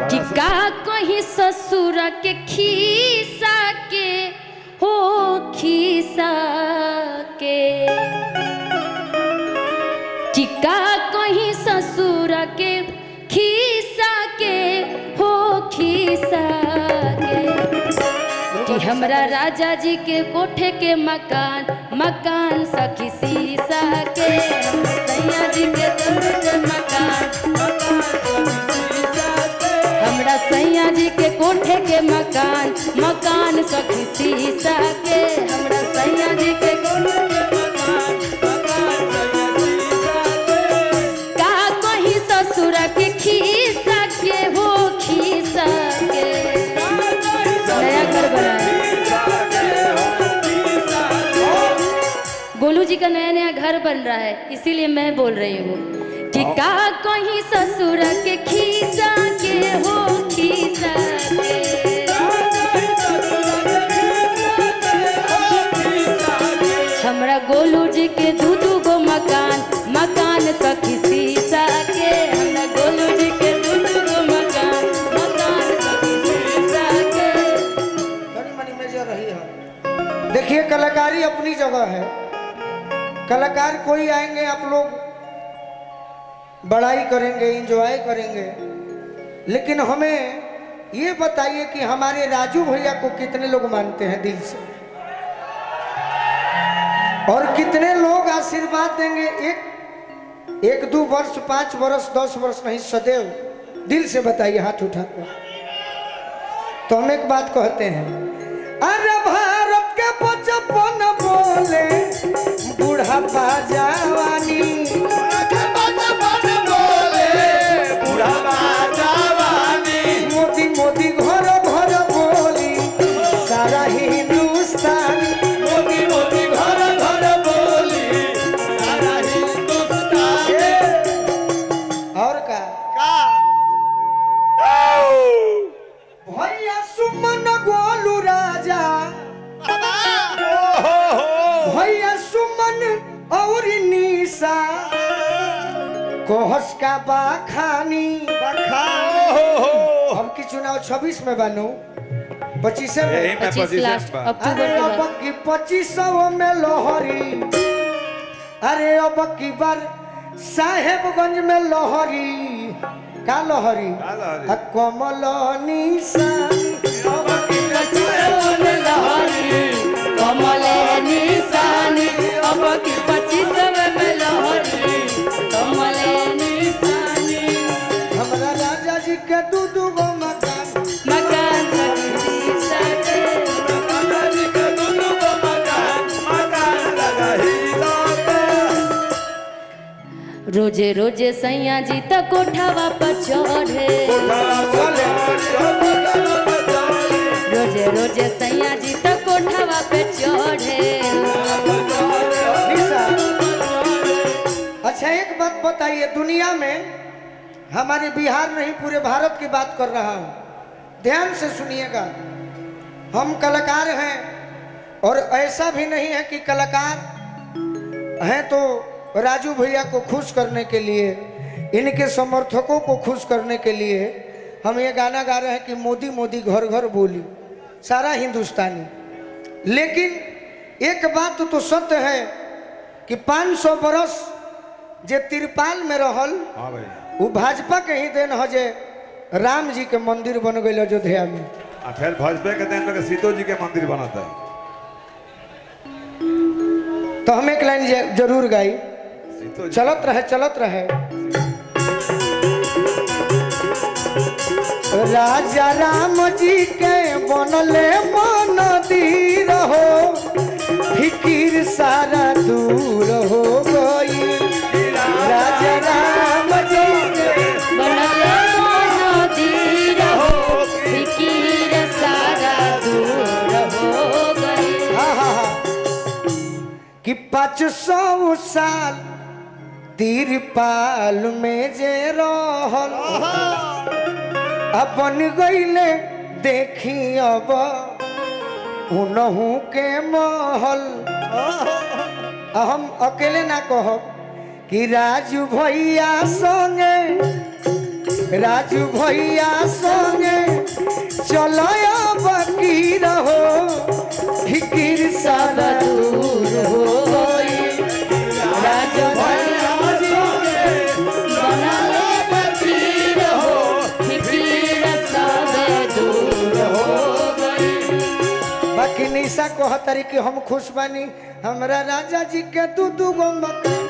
टिका कहीं ससुर के खीसा के हो खीसा के टिका कहीं ससुर के खीसा के हो खीसा के कि हमरा राजा जी के कोठे के मकान सखी सीसा के सैया जी के मकान हमरा सैया जी के कोठे के मकान सखी सीसा के हमरा सैया जी के कोठे के का कहीं ससुर के खीसा के हो खीसा के नया घर बना गोलू जी का नया नया घर बन रहा है इसीलिए मैं बोल रही हूँ कि का कहीं ससुर के खीसा के हो खीसा के हमरा गोलू जी के दू गो मकान सखी सीसा के हमरा गोलू जी के दू गो मकान सखी सीसा के। थोड़ी मनी मेजर रही है। देखिए कलाकारी अपनी जगह है। कलाकार कोई आएंगे आप लोग बड़ाई करेंगे एंजॉय करेंगे, लेकिन हमें ये बताइए कि हमारे राजू भैया को कितने लोग मानते हैं दिल से और कितने लोग आशीर्वाद देंगे। एक 2 वर्ष 5 वर्ष 10 वर्ष नहीं, सदैव दिल से बताइए हाथ उठाकर। तो हम एक बात कहते हैं, अरे भारत के 55 बोले बुढ़ापा जवानी, मोदी मोदी घर घर बोली सारा हिंदुस्तान, मोदी मोदी घर घर बोली सारा हिंदुस्तान। और का भैया सुमन गोलू राजा, भैया सुमन और निशा कोहस का बाखानी हम की चुनाव 26 में बनू 25 में 25 लास्ट अक्टूबर अरे अब की 25 में लोहरी, अरे अब की बार साहेबगंज में लोहरी का लोहरी कमल निशानी, अब की 25 में लोहरी कमल निशानी, अब की 25 में लोहरी कमल निशानी। हमरा राजा जी के दू गो मकान सखी सीसा के राजा जी के दू गो मकान लगा ही रोजे रोजे सैया जी त कोठावा पर चढ़े, रोजे रोजे सैया जी त कोठावा पे चढ़े। अच्छा एक बात बताइए, दुनिया में हमारे बिहार नहीं पूरे भारत की बात कर रहा हूँ, ध्यान से सुनिएगा। हम कलाकार हैं और ऐसा भी नहीं है कि कलाकार हैं तो राजू भैया को खुश करने के लिए, इनके समर्थकों को खुश करने के लिए हम ये गाना गा रहे हैं कि मोदी मोदी घर घर बोली सारा हिंदुस्तानी। लेकिन एक बात तो सत्य है कि 500 बरस जे तिरपाल में रहल वो भाजपा के ही देन है जे राम जी के मंदिर बन गए अयोध्या में, फिर भाजपा के देन लगे सीतो जी के मंदिर बनाता है। तो हम एक लाइन जरूर गाई, चलत रहे राजा राम जी के बनले मंदिर हो, फिकिर सारा दूर हो गई। राजा राम जी के बनले मंदिर हो, फिकिर सारा दूर हो गई। कि 500 साल तिरपाल में जे रहल अपन गईले देखी अब उनहू के महल। हम अकेले ना कहब कि राजू भैया संगे राजू भैया संगे चलो बकी रहो फिकिर सारा दूर हो गई। राजू भैया बना लो फकीर हो, फिकीर सब दूर हो गई। बाकी निशा कहतरी कि हम खुश बानी हमरा राजा जी के दू गो मकान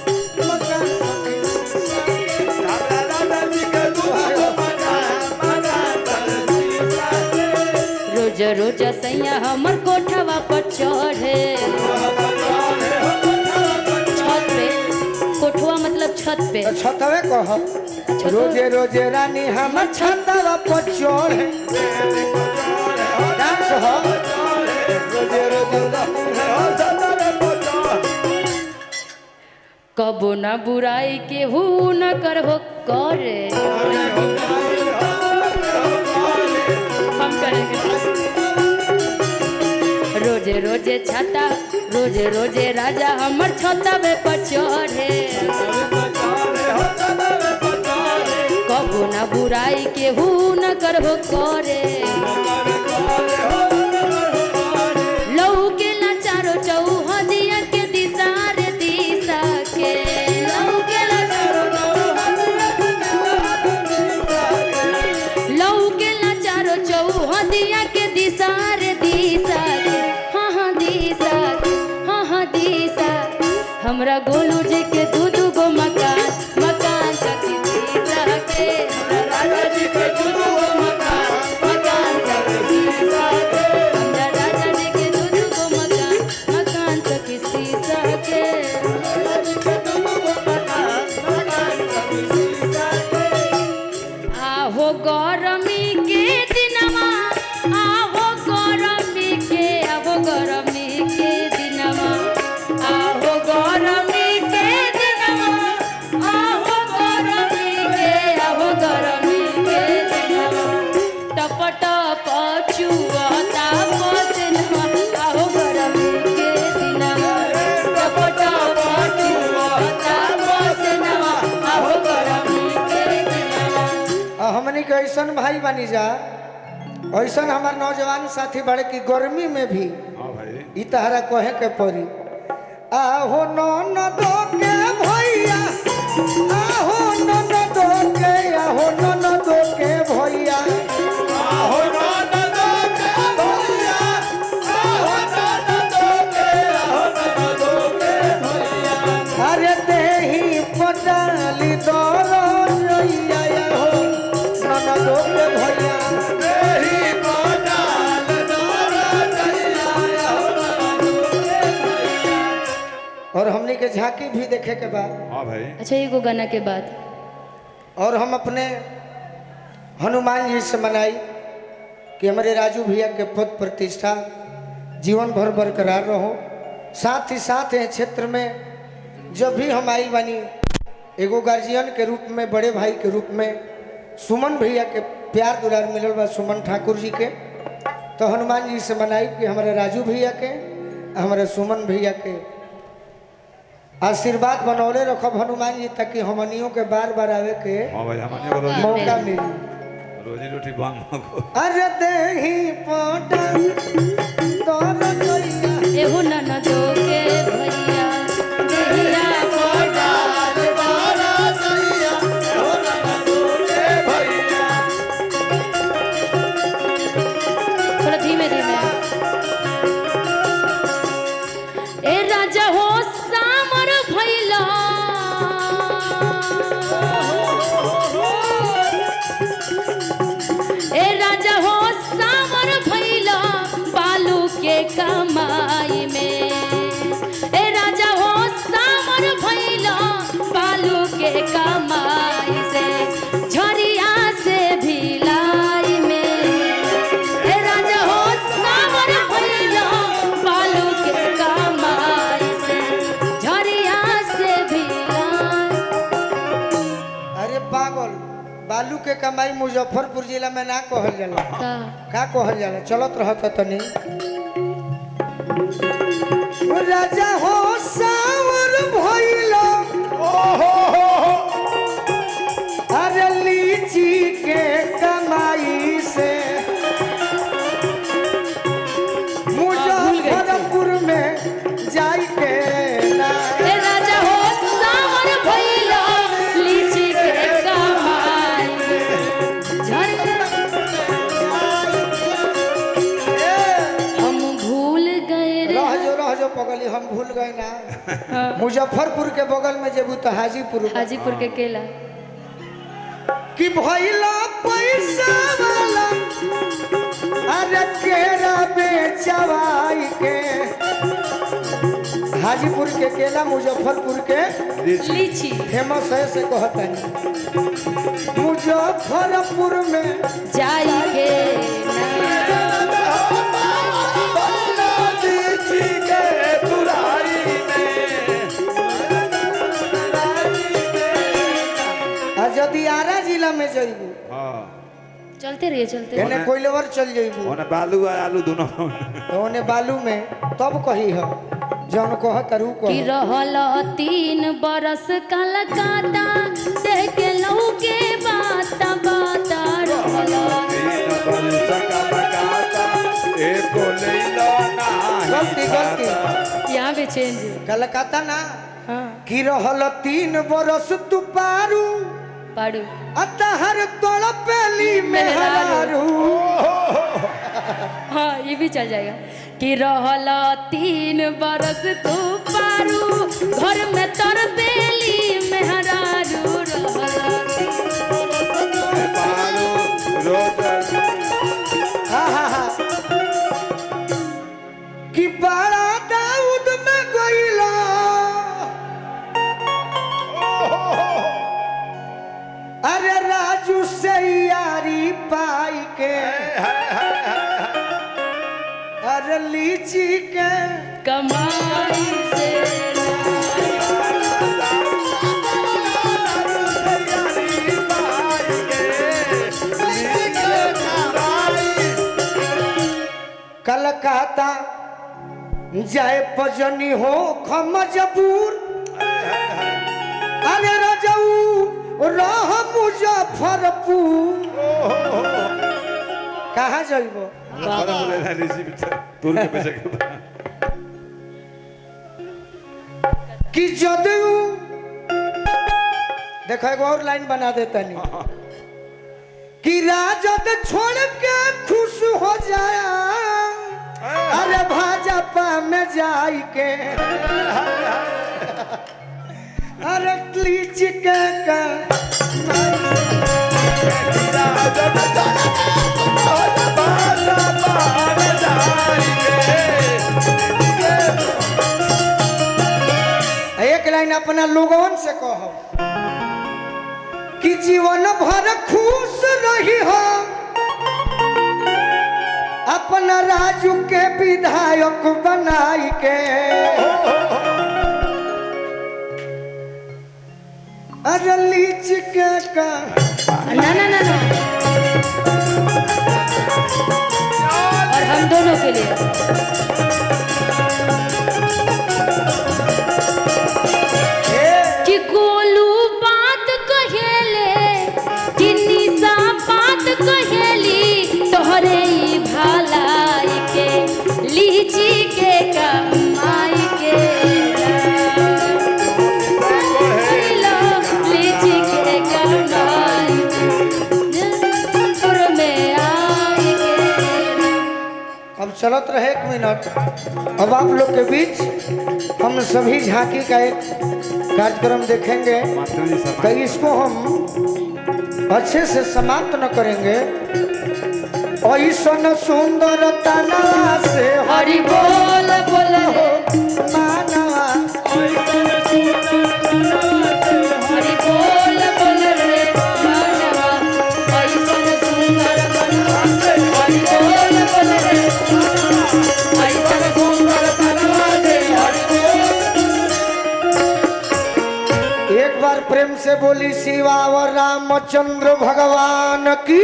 रोज रोज सैया हमर कोठवा पर चढ़े, छत पे, कोठवा मतलब छत पे, छतवे कह रोजे रोजे रानी हमर छतवा पर चढ़े डांस हो रोजे रोजे कबो न बुराई के हु न करबो करे, हम करेंगे। रोजे रोजे छाता, रोजे रोजे राजा हमर छतवे पर चढ़े, कबो न बुराई के हु न करबो करे। लहू के ला चारो चौहदिया के दिशा रे दिशा के, लहू के ला चारो चौहदिया के दिशा रे दिशा के, हाँ दिशा के, हाँ दिशा। हमरा गोलू जी के दू गो मकान, मकान सखी सीसा के, हमरा राजा जी के दू गो मकान, मकान सखी सीसा के, हमरा राजा जी के दू गो मकान, मकान सखी सीसा के। आहो गरमी के दिनमा, आहो गरमी के, आहो गरमी के दिनमा, आहो गरमी के दिनमा, आहो गरमी के, आहो गरमी के दिनमा। टप टप चुवता पसीना, आहो गरमी के दिनमा, टप टप चुवता पसीना, आहो गरमी के दिनमा। हमनी के ऐसन भाई बनी जा, ऐसन हमार नौजवान साथी बड़े की गर्मी में भी हाँ भाई ई तहरा कहे के पड़ी। आहो ननदो के भैया, आहो ननदो के, आहो ननदो के भैया, आहो ननदो के भैया, आहो ननदो के, आहो ननदो के भैया। अरे देही पटाली दरो रैया, आहो ननदो के भैया, देही पटाल दरो रैया, आहो ननदो के भैया। और हमने के झांकी भी देखे के बाद, हाँ भाई अच्छा एगो गाना के बाद और हम अपने हनुमान जी से मनाई कि हमारे राजू भैया के पद प्रतिष्ठा जीवन भर बरकरार रहो। साथ ही साथ ये क्षेत्र में जब भी हम आई बनी एगो गार्जियन के रूप में, बड़े भाई के रूप में सुमन भैया के प्यार दुलार मिलल बा, सुमन ठाकुर जी के, तो हनुमान जी से मनाई कि हमारे राजू भैया के, हमारे सुमन भैया के आशीर्वाद बनौले रखब हनुमान जी, ताकि हमनियों के बार बार आवे के हाँ भाई हमारे को मौका मिली। रोजी रोटी बंद हो। अरे देही पटा तोर गैया, एहो ननदो के भैया, देहिया पटाल दरो गैया, ओ ननदो के भैया। थोड़ा धीमे धीमे। ए राजा हो सामर भैला, ए राजा हो सामर भैला बालू के कमाई में, ए राजा हो सामर भैला बालू के कमाई से, झरिया से भिलाई में। ए राजा हो सामर भैला बालू के कमाई से, झरिया से भिलाई। अरे पागल, बालू के कमाई मुजफ्फरपुर जिला में ना कहल जाला, का कहल जाला? चलत रहत तनी। राजा हो सावर भइलो, अरे लीची कहली हम भूल गए ना। हाँ, मुजफ्फरपुर के बगल में जेबू तो हाजीपुर बा। हाजीपुर के केला। कि भइला पैसा वाला अरे केरा बेचवाई के। हाजीपुर के केला मुजफ्फरपुर के लीची फेमस है से कहता है। मुजफ्फरपुर में जाई के यदि आरा जिला में जइबू हाँ चलते रहिए चलते रहिए। एने कोइलवर चल जइबू ओने बालू और आलू दोनों तो ओने बालू में तब कही है जौन कह करू कि कह। रहल 3 बरस कलकत्ता देख के लहू के बाता बाता रहल। गलती गलती यहाँ भी चेंज है। कलकत्ता ना हाँ कि रहल 3 बरस तू पारू पाड़ू अतहर तोड़ पेली मेहरारू। हाँ ये भी चल जाएगा कि रहल 3 बरस तू पारू घर में तर बेली मेहरारू हाँ हाँ हाँ कि बड़ा दाऊद में गइला अरे राजू से यारी पाई के अरे लीची के कमाई से कलकत्ता जाए पजनी हो खमजबूर अरे रजऊ रह मुजफ्फरपुर। कहाँ जाइबो कि जदू देखो एक और लाइन बना देता नहीं कि राजद छोड़ के खुश हो जाया अरे भाजपा में जाई के अरे लीची के का एक लाइन अपना लोगों से कहो कि जीवन भर खुश रही हो अपना राजू के विधायक बनाई के अरे लीच के का ना ना ना ना और हम दोनों के लिए कि गोलू बात कहेले कि निशा बात कहेली तोहरे ही भलाई के लीची के कमाई के लीची के कमाई में आई के। अब चलत रहे 1 मिनट। अब आप लोग के बीच हम सभी झांकी का एक कार्यक्रम देखेंगे तो इसको हम अच्छे से समाप्त न करेंगे और ईश्वर सुंदर तना से हरि बोल बोल रे मानवा हरि बोल बोल रे मानवा ऐसन सुंदर बनवा हरि बोल बोल रे ऐसन सुंदर बनवा दे हरि बोल। एक बार प्रेम से बोली शिवा और रामचंद्र भगवान की